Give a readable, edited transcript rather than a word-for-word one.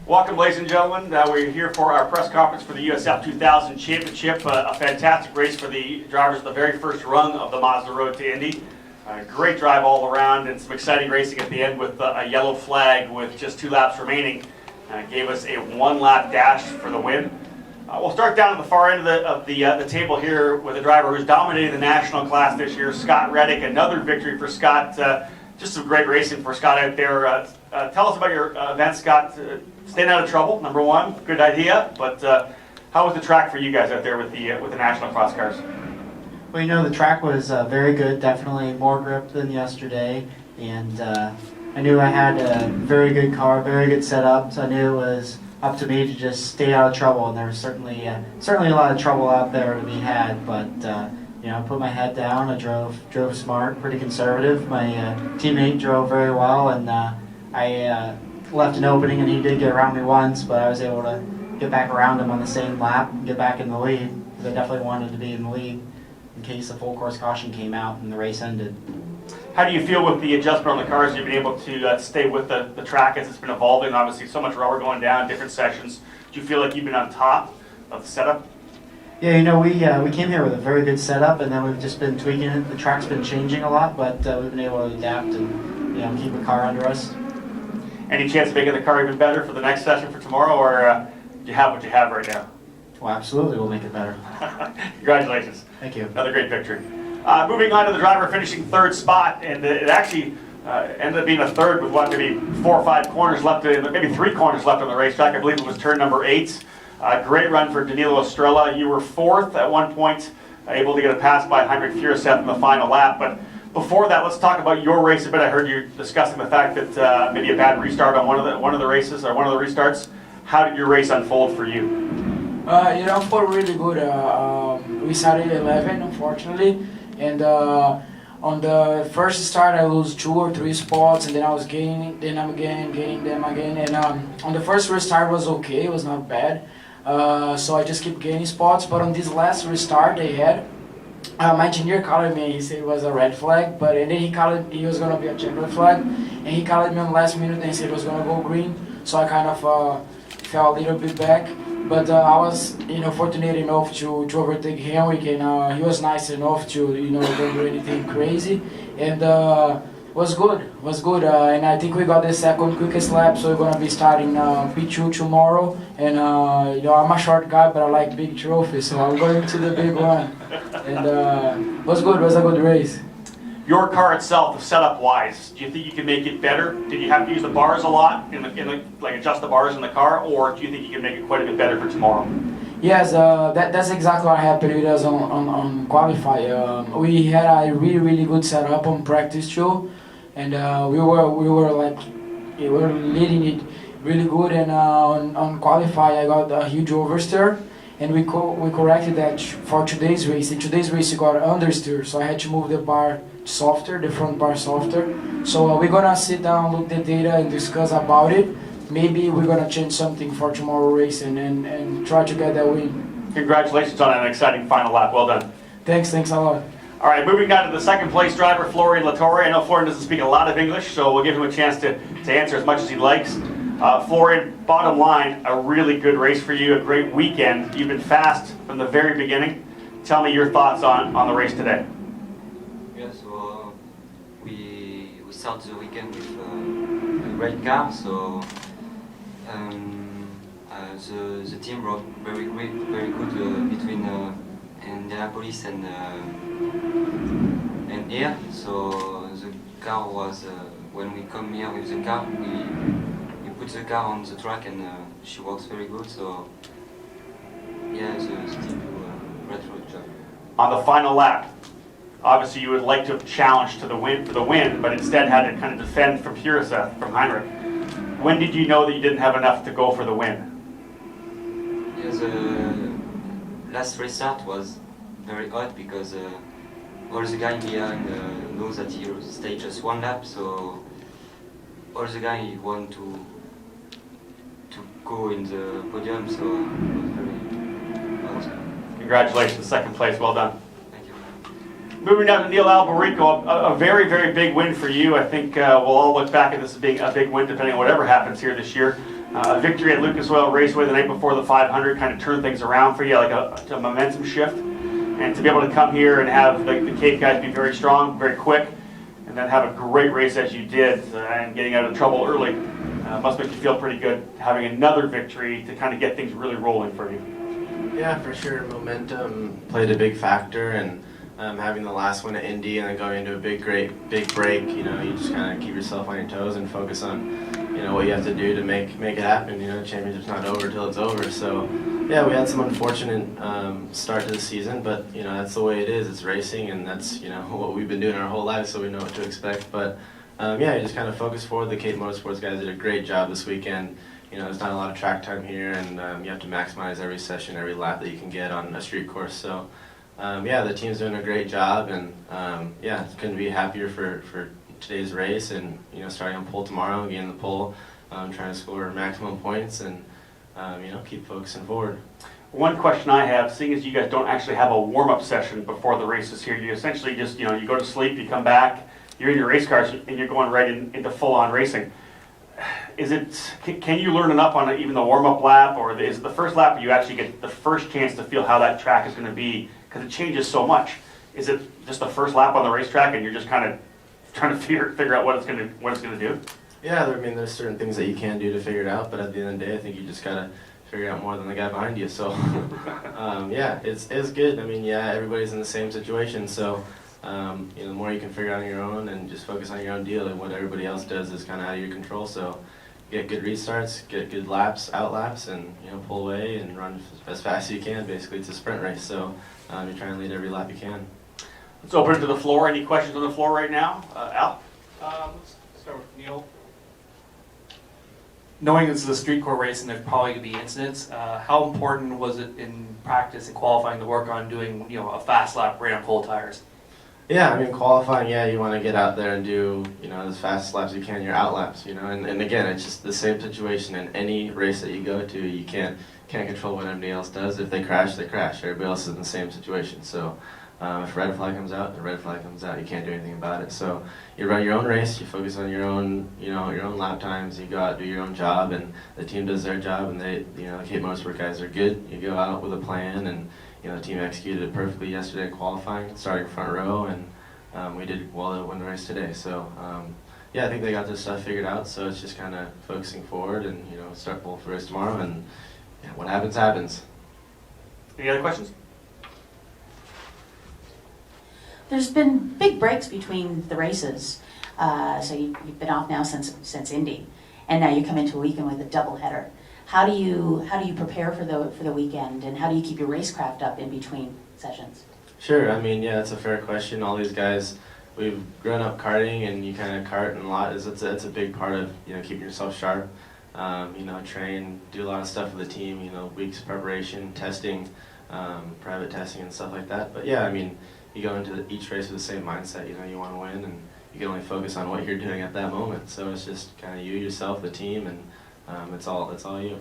Welcome, ladies and gentlemen. We're here for our press conference for the USF2000 Championship. A fantastic race for the drivers, the very first rung of the Mazda Road to Indy. Great drive all around and some exciting racing at the end with a yellow flag with just 2 laps remaining. Gave us a 1-lap dash for the win. We'll start down at the far end of the table here with a driver who's dominated the national class this year, Scott Reddick. Another victory for Scott. Just some great racing for Scott out there. Tell us about your event, Scott. Staying out of trouble, number one, good idea. But how was the track for you guys out there with the national cross cars? Well, you know, the track was very good. Definitely more grip than yesterday, and I knew I had a very good car, very good setup. So I knew it was up to me to just stay out of trouble. And there was certainly a lot of trouble out there to be had. But you know, I put my head down. I drove smart, pretty conservative. My teammate drove very well, and I left an opening, and he did get around me once, but I was able to get back around him on the same lap and get back in the lead, because I definitely wanted to be in the lead in case the full course caution came out and the race ended. How do you feel with the adjustment on the cars? You've been able to stay with the track as it's been evolving. Obviously, so much rubber going down, different sections. Do you feel like you've been on top of the setup? Yeah, you know, we came here with a very good setup, and then we've just been tweaking it. The track's been changing a lot, but we've been able to adapt and, you know, keep the car under us. Any chance of making the car even better for the next session for tomorrow, or do you have what you have right now? Well, absolutely, we'll make it better. Congratulations. Thank you. Another great victory. Moving on to the driver finishing 3rd spot, and it actually ended up being a 3rd with what, maybe 4 or 5 corners left, maybe 3 corners left on the racetrack. I believe it was turn number 8. Great run for Danilo Estrella. You were 4th at one point, able to get a pass by Heinrich Furisev in the final lap. But before that, let's talk about your race a bit. I heard you discussing the fact that maybe a bad restart on one of the races or one of the restarts. How did your race unfold for you? You know, for really good. We started 11, unfortunately, and on the first start I lose 2 or 3 spots, and then I was gaining, then I'm gaining them again. And on the first restart was okay, it was not bad. So I just keep gaining spots. But on this last restart they had, my engineer called me. He said it was a red flag, but and then he was gonna be a checkered flag, and he called me on the last minute and he said it was gonna go green. So I kind of fell a little bit back. But I was, you know, fortunate enough to overtake Henrik, and he was nice enough to, you know, don't do anything crazy, and was good. And I think we got the 2nd quickest lap, so we're gonna be starting P2 tomorrow. And you know, I'm a short guy, but I like big trophies, so I'm going to the big one. And was good. It was a good race. Your car itself, the setup-wise, do you think you can make it better? Did you have to use the bars a lot, like adjust the bars in the car, or do you think you can make it quite a bit better for tomorrow? Yes, that's exactly what happened with us on qualify. We had a really good setup on practice too, and we were leading it really good. And on qualify, I got a huge oversteer, and we corrected that for today's race. In today's race, you got understeer, so I had to move the bar softer, the front bar softer. So we're gonna sit down, look the data, and discuss about it. Maybe we're gonna change something for tomorrow race and try to get that win. Congratulations on an exciting final lap. Well done. Thanks a lot. All right, moving on to the 2nd place driver, Florian Latorre. I know Florian doesn't speak a lot of English, so we'll give him a chance to answer as much as he likes. Florian, bottom line, a really good race for you, a great weekend. You've been fast from the very beginning. Tell me your thoughts on the race today. Yeah, so we start the weekend with a great car. So the team rode very good between Indianapolis and here. So the car was when we come here with the car, we put the car on the track, and she works very good. So yeah, the team do a great job. On the final lap, obviously you would like to have challenged for the win, but instead had to kind of defend from Furisev, from Heinrich. When did you know that you didn't have enough to go for the win? Yeah, the last restart was very hot because all the guys behind knows that he stayed just 1 lap, so all the guys want to go in the podium, so it was very hot. Congratulations, 2nd place, well done. Thank you. Moving down to Neil Alberico, a very big win for you. I think we'll all look back at this as being a big win, depending on whatever happens here this year. A victory at Lucas Oil Raceway the night before the 500 kind of turned things around for you, like a momentum shift. And to be able to come here and have the Cape guys be very strong, very quick, and then have a great race as you did, and getting out of trouble early, must make you feel pretty good having another victory to kind of get things really rolling for you. Yeah, for sure. Momentum played a big factor, and having the last one at Indy and then going into a big break, you know, you just kind of keep yourself on your toes and focus on, you know, what you have to do to make it happen. You know, the championship's not over till it's over. So, yeah, we had some unfortunate start to the season, but you know, that's the way it is. It's racing, and that's, you know, what we've been doing our whole lives, so we know what to expect. But yeah, you just kind of focus forward. The Cape Motorsports guys did a great job this weekend. You know, there's not a lot of track time here, and you have to maximize every session, every lap that you can get on a street course. So, yeah, the team's doing a great job, and yeah, couldn't be happier for today's race, and you know, starting on pole tomorrow, getting the pole, trying to score maximum points, and you know, keep focusing forward. One question I have, seeing as you guys don't actually have a warm-up session before the races here, you essentially just, you know, you go to sleep, you come back, you're in your race cars, and you're going right into full-on racing. Is it? Can you learn enough on even the warm-up lap, or is it the first lap where you actually get the first chance to feel how that track is going to be? Because it changes so much. Is it just the first lap on the racetrack, and you're just kind of trying to figure out what it's going to do? Yeah, I mean, there's certain things that you can do to figure it out, but at the end of the day, I think you just gotta figure out more than the guy behind you. So, yeah, it's good. I mean, yeah, everybody's in the same situation, so you know, the more you can figure out on your own and just focus on your own deal, and what everybody else does is kind of out of your control. So, get good restarts, get good laps, out laps, and you know, pull away and run as fast as you can. Basically, it's a sprint race, so you try and lead every lap you can. Let's open it to the floor. Any questions on the floor right now? Al? Let's start with Neil. Knowing this is a street court race and there's probably going to be incidents, how important was it in practice and qualifying to work on doing, you know, a fast lap right on pole tires? Yeah, I mean, qualifying, yeah, you want to get out there and do, you know, as fast laps as you can, your out laps, you know, and again, it's just the same situation in any race that you go to. You can't control what anybody else does. If they crash, they crash. Everybody else is in the same situation. So if red flag comes out, the red flag comes out. You can't do anything about it. So you run your own race. You focus on your own, you know, your own lap times. You go out, do your own job, and the team does their job. And they, you know, the Cape Motorsport guys are good. You go out with a plan, and you know, the team executed it perfectly yesterday in qualifying, starting front row, and we did well to win the race today. So yeah, I think they got this stuff figured out. So it's just kind of focusing forward, and you know, start pulling for the race tomorrow, and yeah, what happens happens. Any other questions? There's been big breaks between the races, so you've been off now since Indy, and now you come into a weekend with a doubleheader. How do you prepare for the weekend, and how do you keep your racecraft up in between sessions? Sure, I mean, yeah, that's a fair question. All these guys, we've grown up karting, and you kind of kart and a lot. It's a big part of, you know, keeping yourself sharp. You know, train, do a lot of stuff with the team. You know, weeks of preparation, testing, private testing, and stuff like that. But yeah, I mean, you go into each race with the same mindset. You know, you want to win, and you can only focus on what you're doing at that moment. So it's just kind of you, yourself, the team, and it's all you.